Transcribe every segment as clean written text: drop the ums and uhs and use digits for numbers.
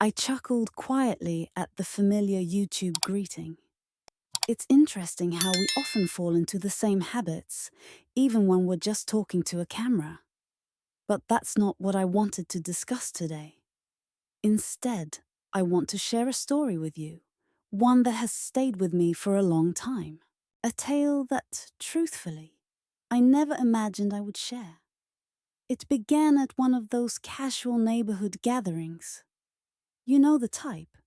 I chuckled quietly at the familiar YouTube greeting. It's interesting how we often fall into the same habits, even when we're just talking to a camera. But that's not what I wanted to discuss today. Instead, I want to share a story with you, one that has stayed with me for a long time. A tale that, truthfully, I never imagined I would share. It began at one of those casual neighborhood gatherings. You know the type,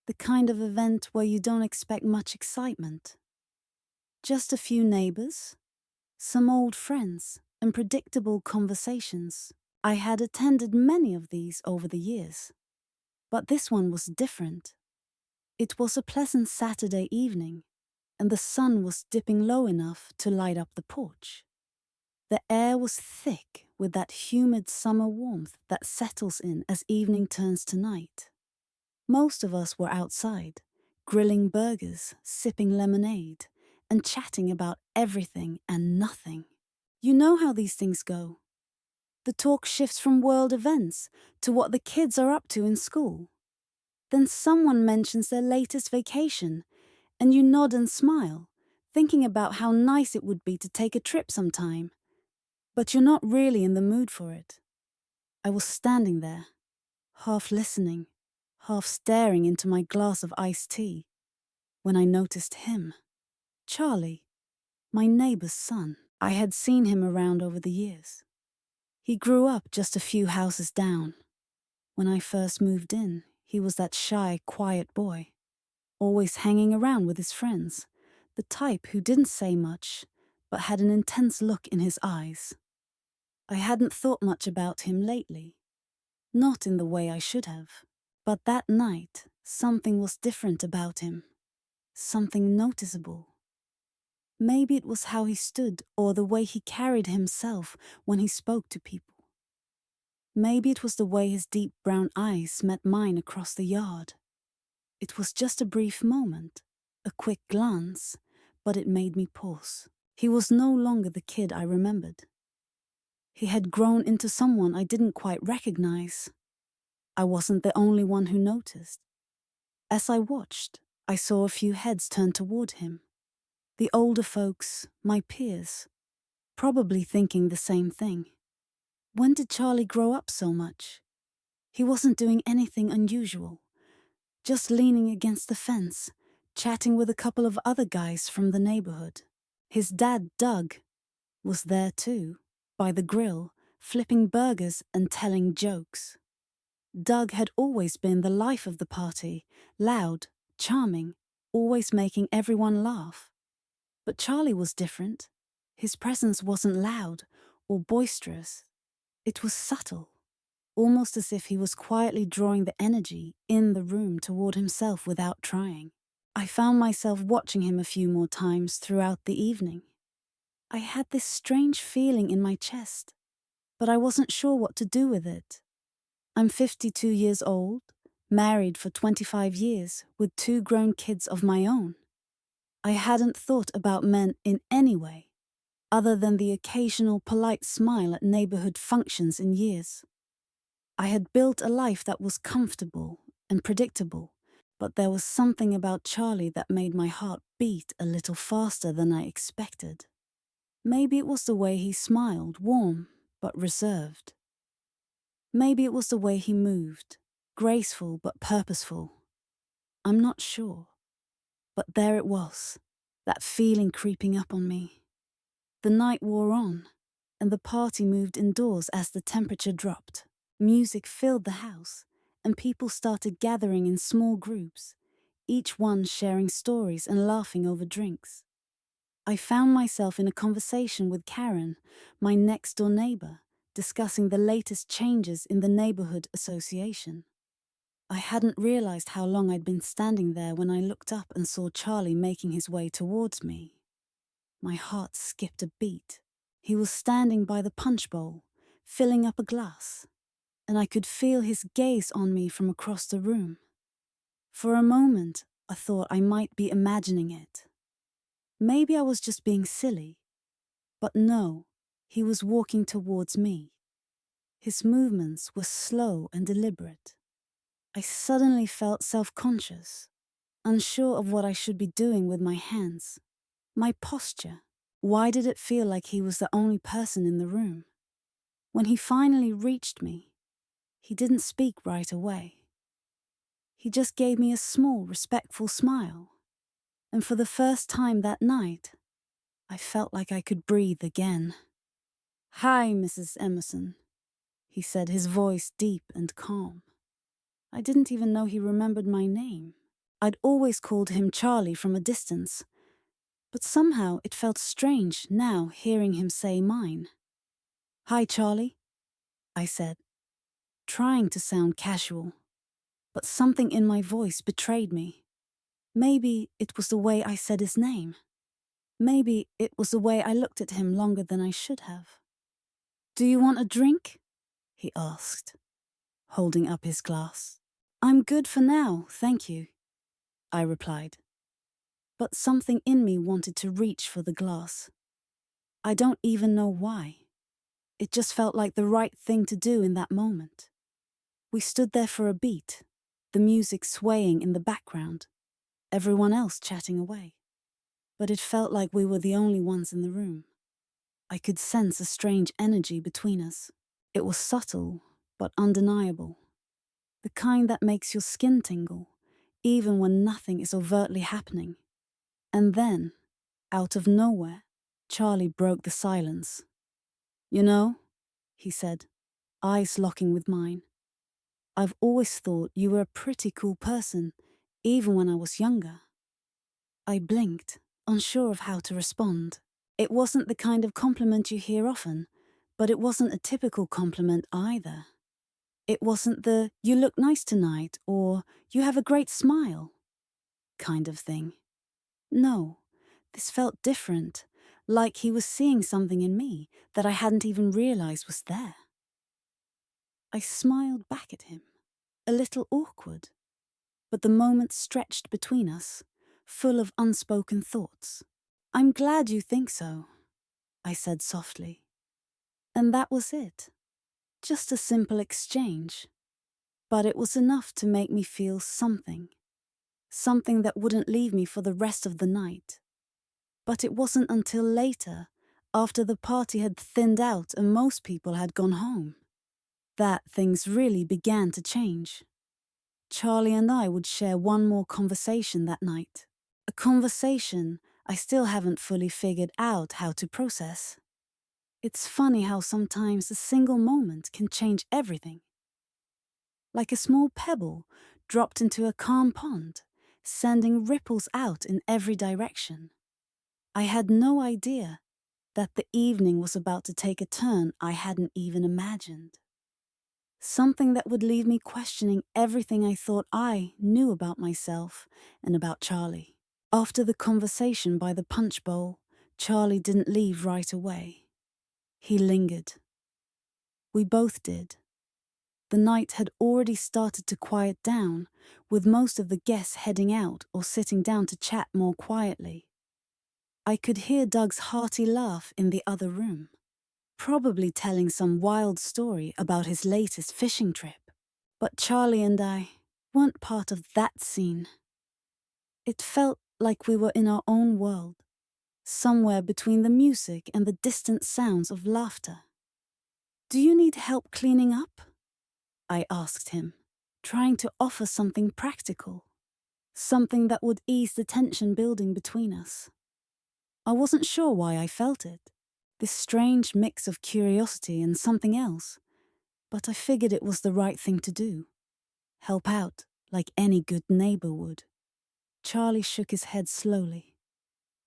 the kind of event where you don't expect much excitement. Just a few neighbors, some old friends, and predictable conversations. I had attended many of these over the years, but this one was different. It was a pleasant Saturday evening, and the sun was dipping low enough to light up the porch. The air was thick with that humid summer warmth that settles in as evening turns to night. Most of us were outside, grilling burgers, sipping lemonade, and chatting about everything and nothing. You know how these things go. The talk shifts from world events to what the kids are up to in school. Then someone mentions their latest vacation, and you nod and smile, thinking about how nice it would be to take a trip sometime. But you're not really in the mood for it. I was standing there, half listening, half staring into my glass of iced tea, when I noticed him. Charlie, my neighbor's son. I had seen him around over the years. He grew up just a few houses down. When I first moved in, he was that shy, quiet boy, always hanging around with his friends, the type who didn't say much, but had an intense look in his eyes. I hadn't thought much about him lately, not in the way I should have. But that night, something was different about him, something noticeable. Maybe it was how he stood or the way he carried himself when he spoke to people. Maybe it was the way his deep brown eyes met mine across the yard. It was just a brief moment, a quick glance, but it made me pause. He was no longer the kid I remembered. He had grown into someone I didn't quite recognize. I wasn't the only one who noticed. As I watched, I saw a few heads turn toward him. The older folks, my peers, probably thinking the same thing. When did Charlie grow up so much? He wasn't doing anything unusual, just leaning against the fence, chatting with a couple of other guys from the neighborhood. His dad, Doug, was there too, by the grill, flipping burgers and telling jokes. Doug had always been the life of the party, loud, charming, always making everyone laugh. But Charlie was different. His presence wasn't loud or boisterous. It was subtle, almost as if he was quietly drawing the energy in the room toward himself without trying. I found myself watching him a few more times throughout the evening. I had this strange feeling in my chest, but I wasn't sure what to do with it. I'm 52 years old, married for 25 years, with 2 grown kids of my own. I hadn't thought about men in any way, other than the occasional polite smile at neighborhood functions in years. I had built a life that was comfortable and predictable, but there was something about Charlie that made my heart beat a little faster than I expected. Maybe it was the way he smiled, warm but reserved. Maybe it was the way he moved, graceful but purposeful. I'm not sure, but there it was, that feeling creeping up on me. The night wore on, and the party moved indoors as the temperature dropped. Music filled the house, and people started gathering in small groups, each one sharing stories and laughing over drinks. I found myself in a conversation with Karen, my next-door neighbor, discussing the latest changes in the neighborhood association. I hadn't realized how long I'd been standing there when I looked up and saw Charlie making his way towards me. My heart skipped a beat. He was standing by the punch bowl, filling up a glass, and I could feel his gaze on me from across the room. For a moment, I thought I might be imagining it. Maybe I was just being silly. But no, he was walking towards me. His movements were slow and deliberate. I suddenly felt self-conscious, unsure of what I should be doing with my hands. My posture. Why did it feel like he was the only person in the room? When he finally reached me, he didn't speak right away. He just gave me a small, respectful smile. And for the first time that night, I felt like I could breathe again. "Hi, Mrs. Emerson," he said, his voice deep and calm. I didn't even know he remembered my name. I'd always called him Charlie from a distance, but somehow it felt strange now hearing him say mine. "Hi, Charlie," I said, trying to sound casual, but something in my voice betrayed me. Maybe it was the way I said his name. Maybe it was the way I looked at him longer than I should have. "Do you want a drink?" he asked, holding up his glass. "I'm good for now, thank you," I replied. But something in me wanted to reach for the glass. I don't even know why. It just felt like the right thing to do in that moment. We stood there for a beat, the music swaying in the background, everyone else chatting away. But it felt like we were the only ones in the room. I could sense a strange energy between us. It was subtle, but undeniable. The kind that makes your skin tingle, even when nothing is overtly happening. And then, out of nowhere, Charlie broke the silence. "You know," he said, eyes locking with mine, "I've always thought you were a pretty cool person, even when I was younger." I blinked, unsure of how to respond. It wasn't the kind of compliment you hear often, but it wasn't a typical compliment either. It wasn't the "you look nice tonight" or "you have a great smile" kind of thing. No, this felt different, like he was seeing something in me that I hadn't even realized was there. I smiled back at him, a little awkward, but the moment stretched between us, full of unspoken thoughts. "I'm glad you think so," I said softly. And that was it. Just a simple exchange. But it was enough to make me feel something. Something that wouldn't leave me for the rest of the night. But it wasn't until later, after the party had thinned out and most people had gone home, that things really began to change. Charlie and I would share one more conversation that night. A conversation I still haven't fully figured out how to process. It's funny how sometimes a single moment can change everything. Like a small pebble dropped into a calm pond, sending ripples out in every direction. I had no idea that the evening was about to take a turn I hadn't even imagined. Something that would leave me questioning everything I thought I knew about myself and about Charlie. After the conversation by the punch bowl, Charlie didn't leave right away. He lingered. We both did. The night had already started to quiet down, with most of the guests heading out or sitting down to chat more quietly. I could hear Doug's hearty laugh in the other room, probably telling some wild story about his latest fishing trip. But Charlie and I weren't part of that scene. It felt like we were in our own world, somewhere between the music and the distant sounds of laughter. "Do you need help cleaning up?" I asked him, trying to offer something practical, something that would ease the tension building between us. I wasn't sure why I felt it, this strange mix of curiosity and something else, but I figured it was the right thing to do. Help out, like any good neighbor would. Charlie shook his head slowly.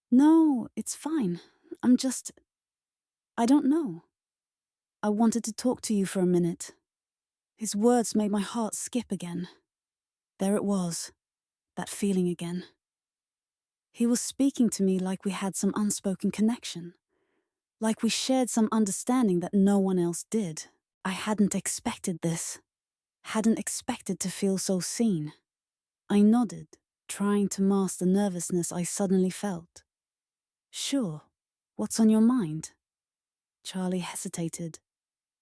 "No, it's fine. I don't know. I wanted to talk to you for a minute." His words made my heart skip again. There it was, that feeling again. He was speaking to me like we had some unspoken connection, like we shared some understanding that no one else did. I hadn't expected this, hadn't expected to feel so seen. I nodded, trying to mask the nervousness I suddenly felt. "Sure, what's on your mind?" Charlie hesitated,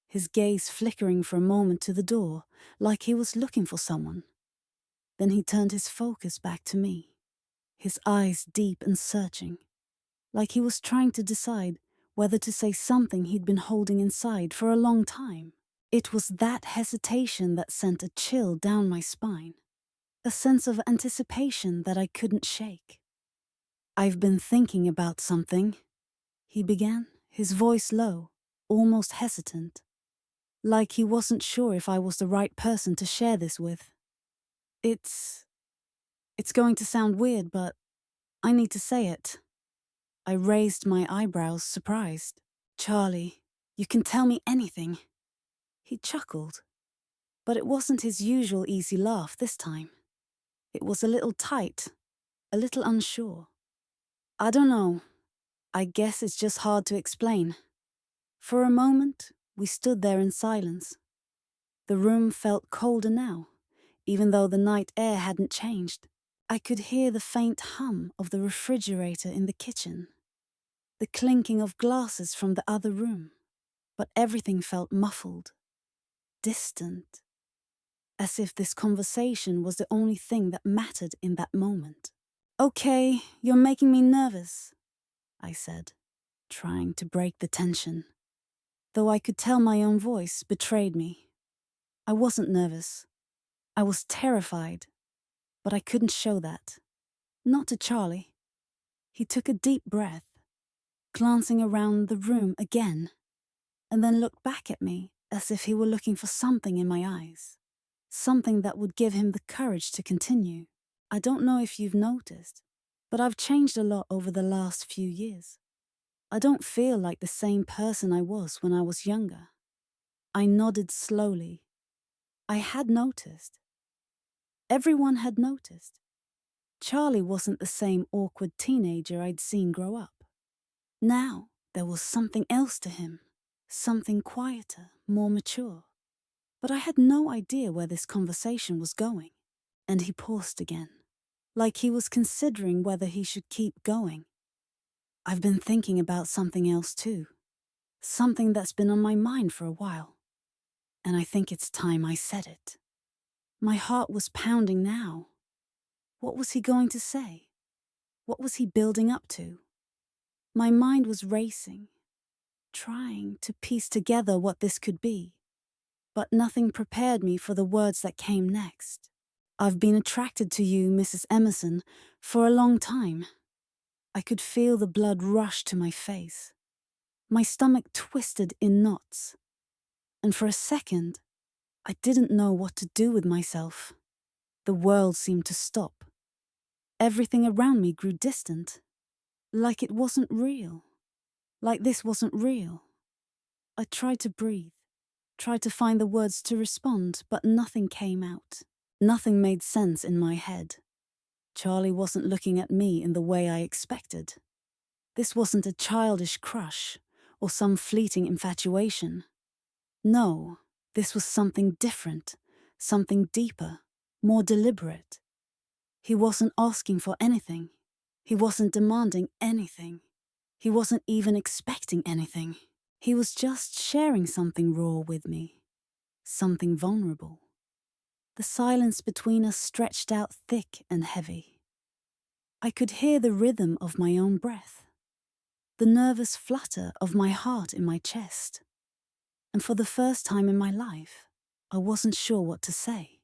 his gaze flickering for a moment to the door, like he was looking for someone. Then he turned his focus back to me, his eyes deep and searching, like he was trying to decide whether to say something he'd been holding inside for a long time. It was that hesitation that sent a chill down my spine, a sense of anticipation that I couldn't shake. "I've been thinking about something," he began, his voice low, almost hesitant, like he wasn't sure if I was the right person to share this with. It's going to sound weird, but I need to say it." I raised my eyebrows, surprised. "Charlie, you can tell me anything." He chuckled, but it wasn't his usual easy laugh this time. It was a little tight, a little unsure. "I don't know. I guess it's just hard to explain." For a moment, we stood there in silence. The room felt colder now, even though the night air hadn't changed. I could hear the faint hum of the refrigerator in the kitchen, the clinking of glasses from the other room, but everything felt muffled, distant, as if this conversation was the only thing that mattered in that moment. "Okay, you're making me nervous," I said, trying to break the tension, though I could tell my own voice betrayed me. I wasn't nervous. I was terrified, but I couldn't show that. Not to Charlie. He took a deep breath, glancing around the room again, and then looked back at me as if he were looking for something in my eyes, something that would give him the courage to continue. "I don't know if you've noticed, but I've changed a lot over the last few years. I don't feel like the same person I was when I was younger." I nodded slowly. I had noticed. Everyone had noticed. Charlie wasn't the same awkward teenager I'd seen grow up. Now there was something else to him, something quieter, more mature. But I had no idea where this conversation was going. And he paused again, like he was considering whether he should keep going. "I've been thinking about something else too, something that's been on my mind for a while. And I think it's time I said it." My heart was pounding now. What was he going to say? What was he building up to? My mind was racing, trying to piece together what this could be. But nothing prepared me for the words that came next. "I've been attracted to you, Mrs. Emerson, for a long time." I could feel the blood rush to my face. My stomach twisted in knots. And for a second, I didn't know what to do with myself. The world seemed to stop. Everything around me grew distant, like it wasn't real, like this wasn't real. I tried to breathe, tried to find the words to respond, but nothing came out. Nothing made sense in my head. Charlie wasn't looking at me in the way I expected. This wasn't a childish crush or some fleeting infatuation. No, this was something different, something deeper, more deliberate. He wasn't asking for anything. He wasn't demanding anything. He wasn't even expecting anything. He was just sharing something raw with me, something vulnerable. The silence between us stretched out thick and heavy. I could hear the rhythm of my own breath, the nervous flutter of my heart in my chest. And for the first time in my life, I wasn't sure what to say.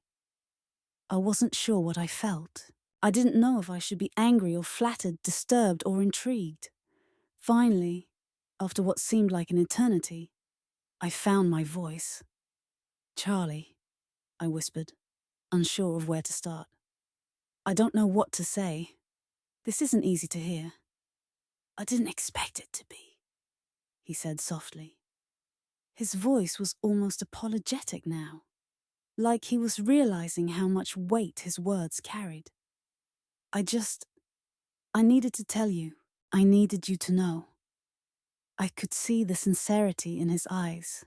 I wasn't sure what I felt. I didn't know if I should be angry or flattered, disturbed or intrigued. Finally, after what seemed like an eternity, I found my voice. "Charlie," I whispered, unsure of where to start. "I don't know what to say. This isn't easy to hear." "I didn't expect it to be," he said softly. His voice was almost apologetic now, like he was realizing how much weight his words carried. I needed to tell you. I needed you to know." I could see the sincerity in his eyes.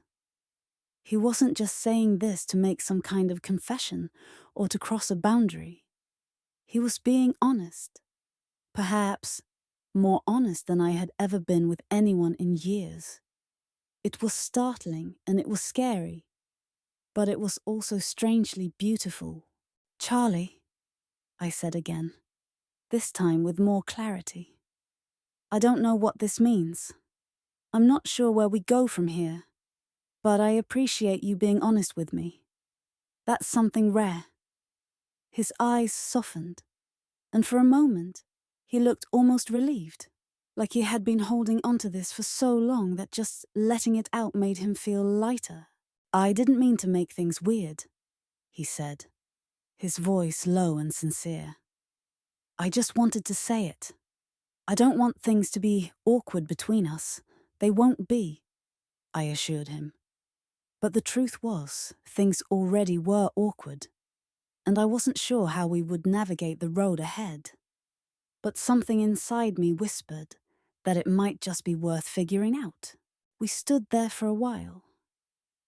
He wasn't just saying this to make some kind of confession or to cross a boundary. He was being honest. Perhaps more honest than I had ever been with anyone in years. It was startling and it was scary, but it was also strangely beautiful. "Charlie," I said again, this time with more clarity. I don't know what this means. I'm not sure where we go from here, but I appreciate you being honest with me. That's something rare. His eyes softened, and for a moment, he looked almost relieved, like he had been holding onto this for so long that just letting it out made him feel lighter. I didn't mean to make things weird, he said, his voice low and sincere. I just wanted to say it. I don't want things to be awkward between us. They won't be, I assured him. But the truth was, things already were awkward, and I wasn't sure how we would navigate the road ahead. But something inside me whispered that it might just be worth figuring out. We stood there for a while,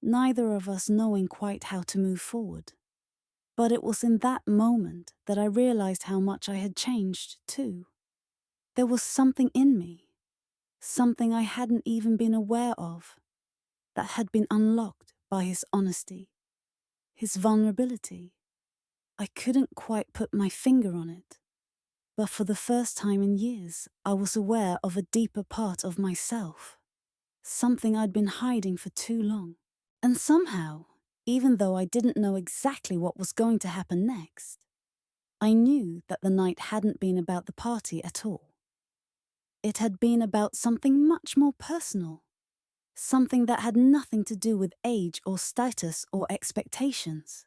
neither of us knowing quite how to move forward. But it was in that moment that I realized how much I had changed, too. There was something in me, something I hadn't even been aware of, that had been unlocked by his honesty, his vulnerability. I couldn't quite put my finger on it, but for the first time in years, I was aware of a deeper part of myself, something I'd been hiding for too long. And somehow, even though I didn't know exactly what was going to happen next, I knew that the night hadn't been about the party at all. It had been about something much more personal, something that had nothing to do with age or status or expectations.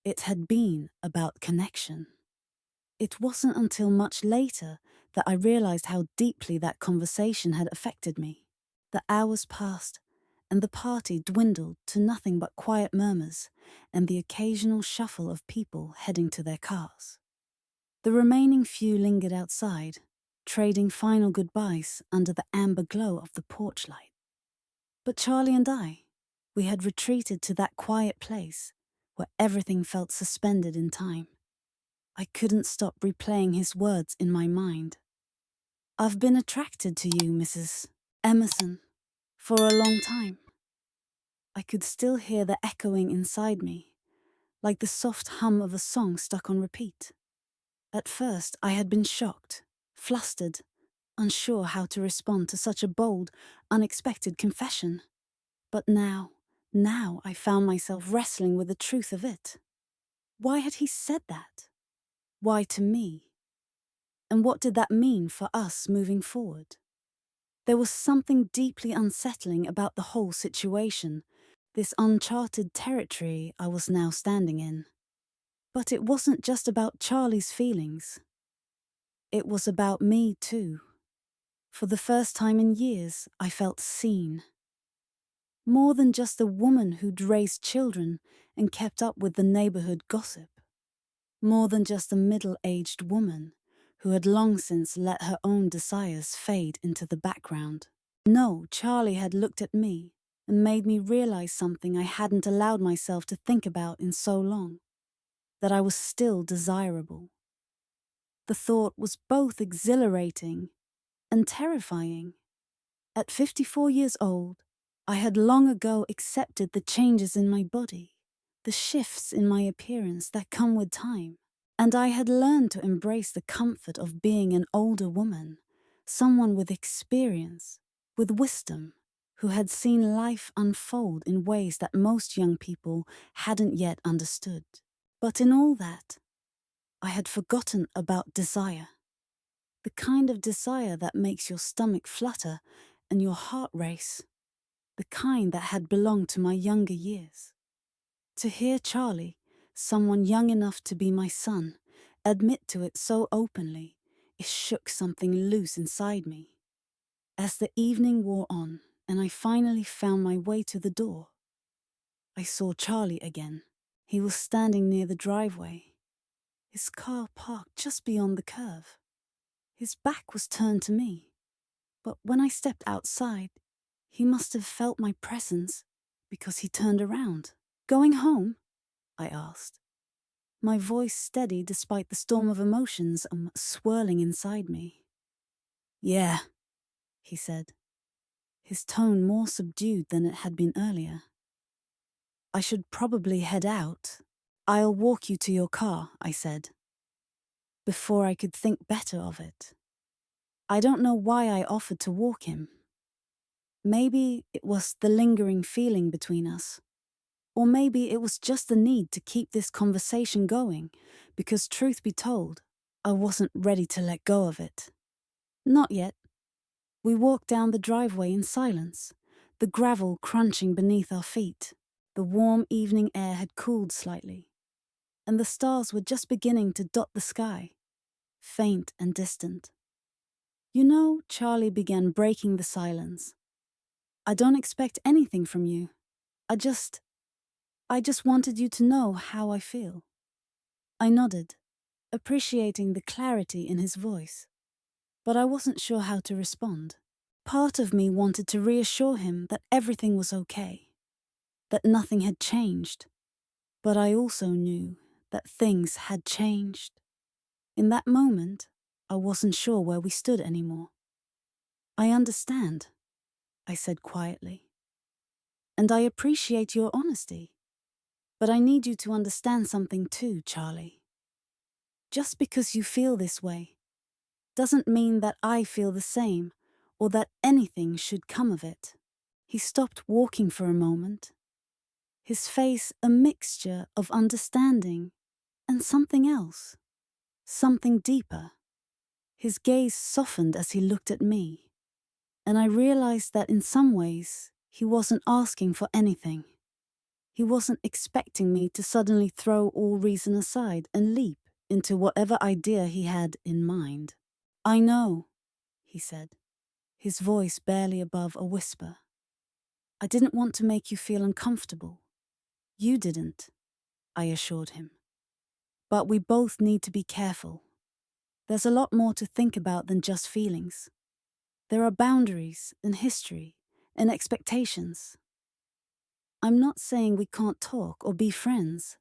It had been about connection. It wasn't until much later that I realized how deeply that conversation had affected me. The hours passed, and the party dwindled to nothing but quiet murmurs and the occasional shuffle of people heading to their cars. The remaining few lingered outside, trading final goodbyes under the amber glow of the porch light. But Charlie and I, we had retreated to that quiet place where everything felt suspended in time. I couldn't stop replaying his words in my mind. I've been attracted to you, Mrs. Emerson, for a long time. I could still hear the echoing inside me, like the soft hum of a song stuck on repeat. At first, I had been shocked, flustered, unsure how to respond to such a bold, unexpected confession. But now I found myself wrestling with the truth of it. Why had he said that? Why to me? And what did that mean for us moving forward? There was something deeply unsettling about the whole situation, this uncharted territory I was now standing in. But it wasn't just about Charlie's feelings. It was about me too. For the first time in years, I felt seen. More than just a woman who'd raised children and kept up with the neighborhood gossip. More than just a middle-aged woman who had long since let her own desires fade into the background. No, Charlie had looked at me and made me realize something I hadn't allowed myself to think about in so long, that I was still desirable. The thought was both exhilarating and terrifying. At 54 years old, I had long ago accepted the changes in my body, the shifts in my appearance that come with time. And I had learned to embrace the comfort of being an older woman, someone with experience, with wisdom, who had seen life unfold in ways that most young people hadn't yet understood. But in all that, I had forgotten about desire. The kind of desire that makes your stomach flutter and your heart race. The kind that had belonged to my younger years. To hear Charlie, someone young enough to be my son, admit to it so openly, it shook something loose inside me. As the evening wore on and I finally found my way to the door, I saw Charlie again. He was standing near the driveway, his car parked just beyond the curve. His back was turned to me, but when I stepped outside, he must have felt my presence because he turned around. Going home? I asked, my voice steady despite the storm of emotions swirling inside me. Yeah, he said, his tone more subdued than it had been earlier. I should probably head out. I'll walk you to your car, I said. before I could think better of it. I don't know why I offered to walk him. Maybe it was the lingering feeling between us. Or maybe it was just the need to keep this conversation going, because truth be told, I wasn't ready to let go of it. Not yet. We walked down the driveway in silence, the gravel crunching beneath our feet. The warm evening air had cooled slightly, and the stars were just beginning to dot the sky, faint and distant. You know, Charlie began breaking the silence. I don't expect anything from you. I just wanted you to know how I feel. I nodded, appreciating the clarity in his voice, but I wasn't sure how to respond. Part of me wanted to reassure him that everything was okay, that nothing had changed, but I also knew that things had changed. In that moment, I wasn't sure where we stood anymore. I understand, I said quietly, and I appreciate your honesty. But I need you to understand something too, Charlie. Just because you feel this way doesn't mean that I feel the same or that anything should come of it. He stopped walking for a moment, his face a mixture of understanding and something else, something deeper. His gaze softened as he looked at me, and I realized that in some ways he wasn't asking for anything. He wasn't expecting me to suddenly throw all reason aside and leap into whatever idea he had in mind. I know, he said, his voice barely above a whisper. I didn't want to make you feel uncomfortable. You didn't, I assured him. But we both need to be careful. There's a lot more to think about than just feelings. There are boundaries and history and expectations. I'm not saying we can't talk or be friends,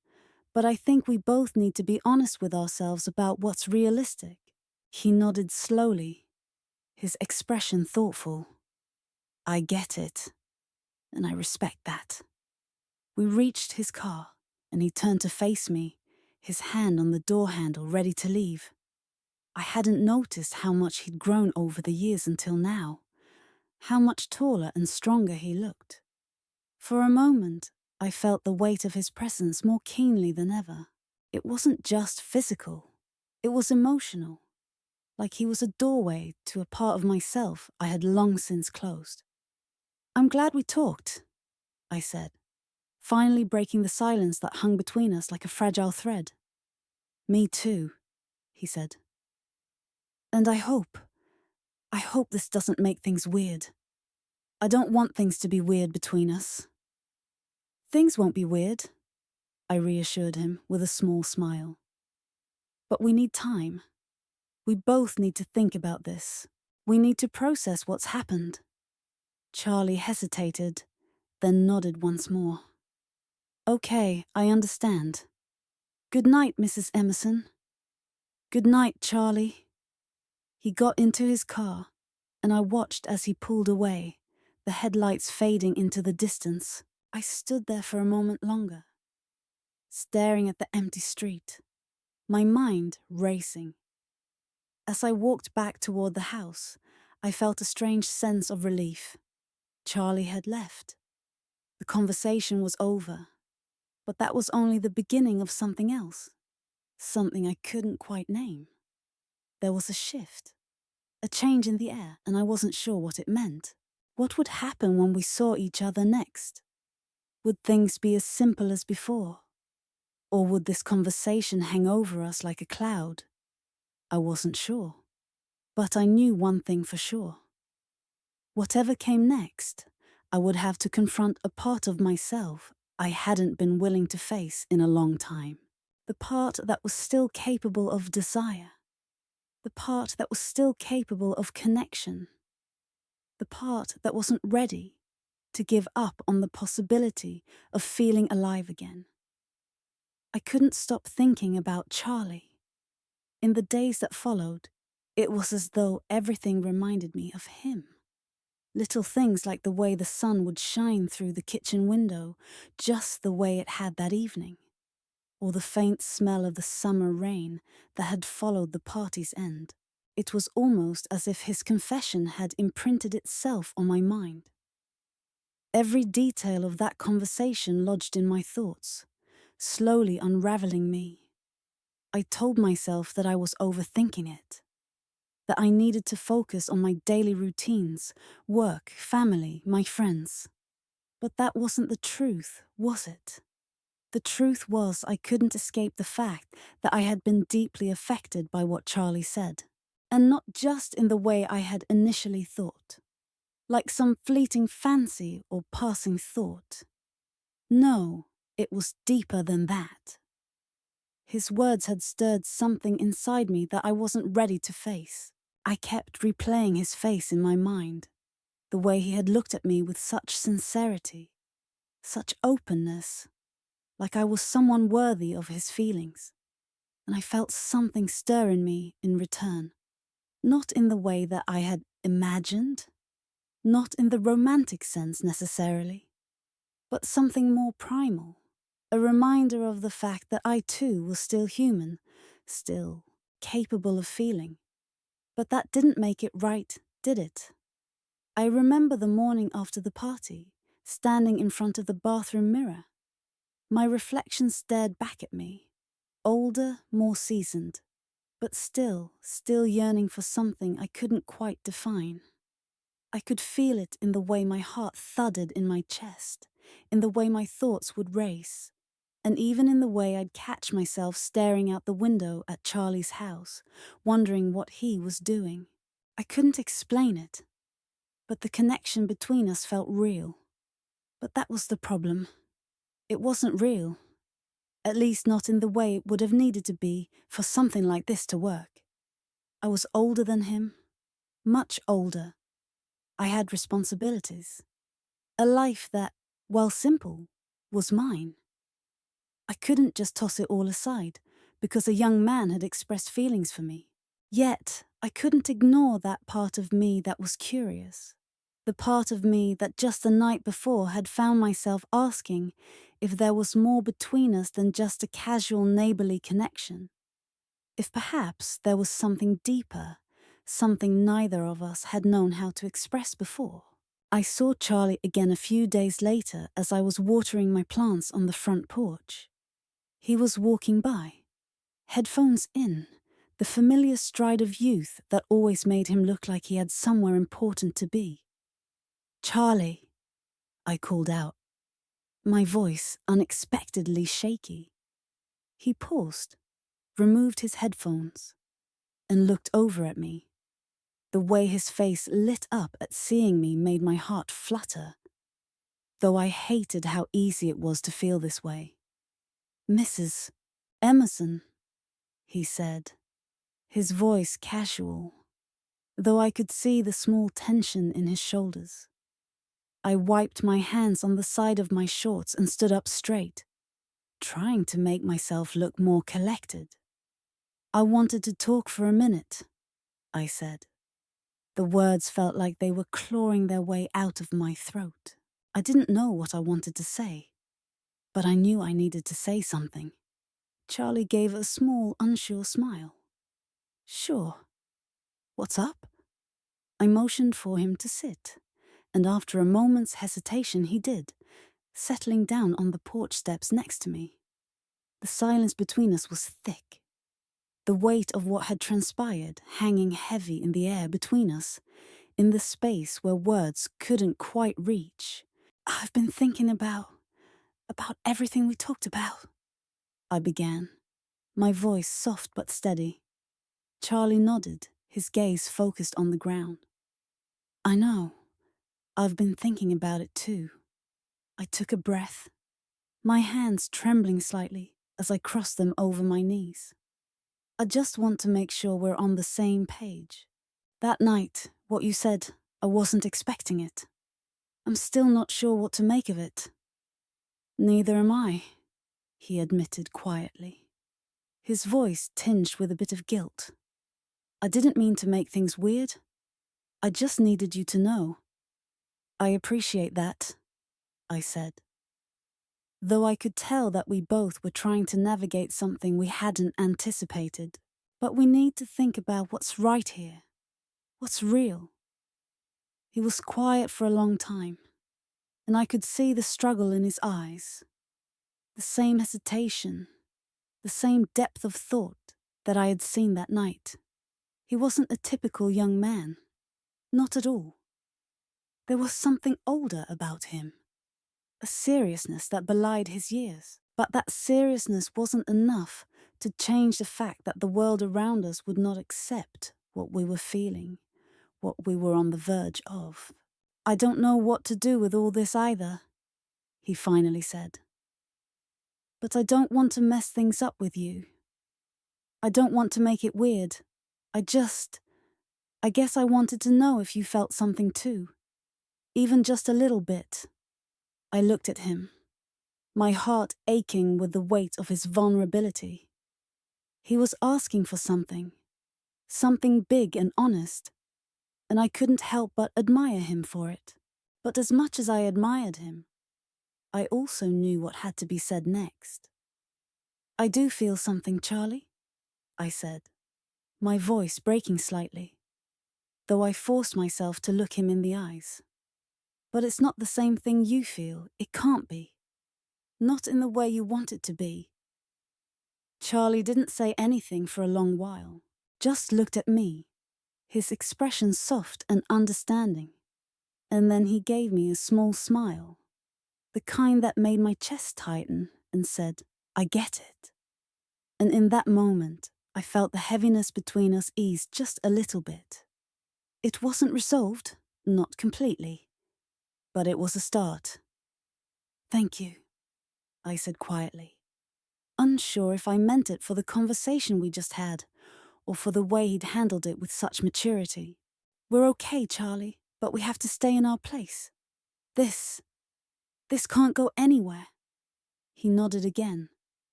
but I think we both need to be honest with ourselves about what's realistic. He nodded slowly, his expression thoughtful. I get it, and I respect that. We reached his car, and he turned to face me, his hand on the door handle ready to leave. I hadn't noticed how much he'd grown over the years until now, how much taller and stronger he looked. For a moment, I felt the weight of his presence more keenly than ever. It wasn't just physical, it was emotional, like he was a doorway to a part of myself I had long since closed. I'm glad we talked, I said, finally breaking the silence that hung between us like a fragile thread. Me too, he said. And I hope this doesn't make things weird. I don't want things to be weird between us. Things won't be weird, I reassured him with a small smile. But we need time. We both need to think about this. We need to process what's happened. Charlie hesitated, then nodded once more. Okay, I understand. Good night, Mrs. Emerson. Good night, Charlie. He got into his car, and I watched as he pulled away, the headlights fading into the distance. I stood there for a moment longer, staring at the empty street, my mind racing. As I walked back toward the house, I felt a strange sense of relief. Charlie had left. The conversation was over, but that was only the beginning of something else, something I couldn't quite name. There was a shift, a change in the air, and I wasn't sure what it meant. What would happen when we saw each other next? Would things be as simple as before? Or would this conversation hang over us like a cloud? I wasn't sure. But I knew one thing for sure. Whatever came next, I would have to confront a part of myself I hadn't been willing to face in a long time. The part that was still capable of desire. The part that was still capable of connection. The part that wasn't ready to give up on the possibility of feeling alive again. I couldn't stop thinking about Charlie. In the days that followed, it was as though everything reminded me of him. Little things like the way the sun would shine through the kitchen window, just the way it had that evening. or the faint smell of the summer rain that had followed the party's end. It was almost as if his confession had imprinted itself on my mind. Every detail of that conversation lodged in my thoughts, slowly unraveling me. I told myself that I was overthinking it, that I needed to focus on my daily routines, work, family, my friends. But that wasn't the truth, was it? The truth was I couldn't escape the fact that I had been deeply affected by what Charlie said. And not just in the way I had initially thought, like some fleeting fancy or passing thought. No, it was deeper than that. His words had stirred something inside me that I wasn't ready to face. I kept replaying his face in my mind, the way he had looked at me with such sincerity, such openness, like I was someone worthy of his feelings. And I felt something stir in me in return. Not in the way that I had imagined, not in the romantic sense necessarily, but something more primal, a reminder of the fact that I too was still human, still capable of feeling. But that didn't make it right, did it? I remember the morning after the party, standing in front of the bathroom mirror. My reflection stared back at me, older, more seasoned, but still yearning for something I couldn't quite define. I could feel it in the way my heart thudded in my chest, in the way my thoughts would race, and even in the way I'd catch myself staring out the window at Charlie's house, wondering what he was doing. I couldn't explain it, but the connection between us felt real. But that was the problem. It wasn't real, at least not in the way it would have needed to be for something like this to work. I was older than him, much older. I had responsibilities, a life that, while simple, was mine. I couldn't just toss it all aside because a young man had expressed feelings for me. Yet, I couldn't ignore that part of me that was curious. The part of me that just the night before had found myself asking if there was more between us than just a casual neighborly connection. If perhaps there was something deeper, something neither of us had known how to express before. I saw Charlie again a few days later as I was watering my plants on the front porch. He was walking by, headphones in, the familiar stride of youth that always made him look like he had somewhere important to be. "Charlie," I called out, my voice unexpectedly shaky. He paused, removed his headphones, and looked over at me. The way his face lit up at seeing me made my heart flutter, though I hated how easy it was to feel this way. "Mrs. Emerson," he said, his voice casual, though I could see the small tension in his shoulders. I wiped my hands on the side of my shorts and stood up straight, trying to make myself look more collected. "I wanted to talk for a minute," I said. The words felt like they were clawing their way out of my throat. I didn't know what I wanted to say, but I knew I needed to say something. Charlie gave a small, unsure smile. "Sure. What's up?" I motioned for him to sit, and after a moment's hesitation he did, settling down on the porch steps next to me. The silence between us was thick, the weight of what had transpired hanging heavy in the air between us, in the space where words couldn't quite reach. "I've been thinking about everything we talked about," I began, my voice soft but steady. Charlie nodded, his gaze focused on the ground. "I know. I've been thinking about it too." I took a breath, my hands trembling slightly as I crossed them over my knees. "I just want to make sure we're on the same page. That night, what you said, I wasn't expecting it. I'm still not sure what to make of it." "Neither am I," he admitted quietly, his voice tinged with a bit of guilt. "I didn't mean to make things weird. I just needed you to know." "I appreciate that," I said. though I could tell that we both were trying to navigate something we hadn't anticipated. But we need to think about what's right here, what's real. He was quiet for a long time, and I could see the struggle in his eyes, the same hesitation, the same depth of thought that I had seen that night. He wasn't a typical young man, not at all. There was something older about him, a seriousness that belied his years. But that seriousness wasn't enough to change the fact that the world around us would not accept what we were feeling, what we were on the verge of. "I don't know what to do with all this either," he finally said. "But I don't want to mess things up with you. I don't want to make it weird. I guess I wanted to know if you felt something too. Even just a little bit." I looked at him, my heart aching with the weight of his vulnerability. He was asking for something big and honest, and I couldn't help but admire him for it. But as much as I admired him, I also knew what had to be said next. "I do feel something, Charlie," I said, my voice breaking slightly, though I forced myself to look him in the eyes. "But it's not the same thing you feel. It can't be. Not in the way you want it to be." Charlie didn't say anything for a long while, just looked at me, his expression soft and understanding. And then he gave me a small smile, the kind that made my chest tighten, and said, "I get it." And in that moment, I felt the heaviness between us ease just a little bit. It wasn't resolved, not completely, but it was a start. "Thank you," I said quietly, unsure if I meant it for the conversation we just had, or for the way he'd handled it with such maturity. "We're okay, Charlie, but we have to stay in our place. This can't go anywhere." He nodded again,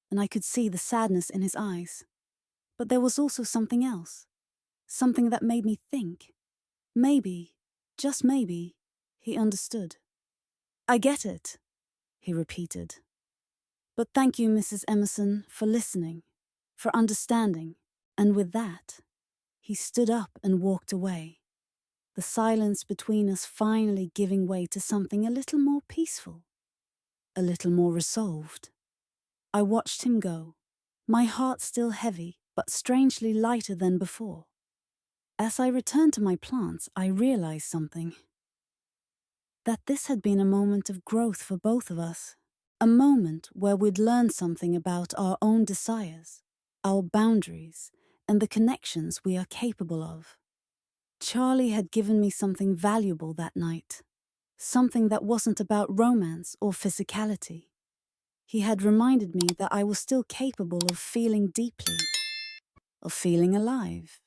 and I could see the sadness in his eyes. But there was also something else, something that made me think. Maybe, just maybe, he understood. "I get it," he repeated. "But thank you, Mrs. Emerson, for listening, for understanding." And with that, he stood up and walked away, the silence between us finally giving way to something a little more peaceful, a little more resolved. I watched him go, my heart still heavy, but strangely lighter than before. As I returned to my plants, I realized something. That this had been a moment of growth for both of us, a moment where we'd learned something about our own desires, our boundaries, and the connections we are capable of. Charlie had given me something valuable that night, something that wasn't about romance or physicality. He had reminded me that I was still capable of feeling deeply, of feeling alive.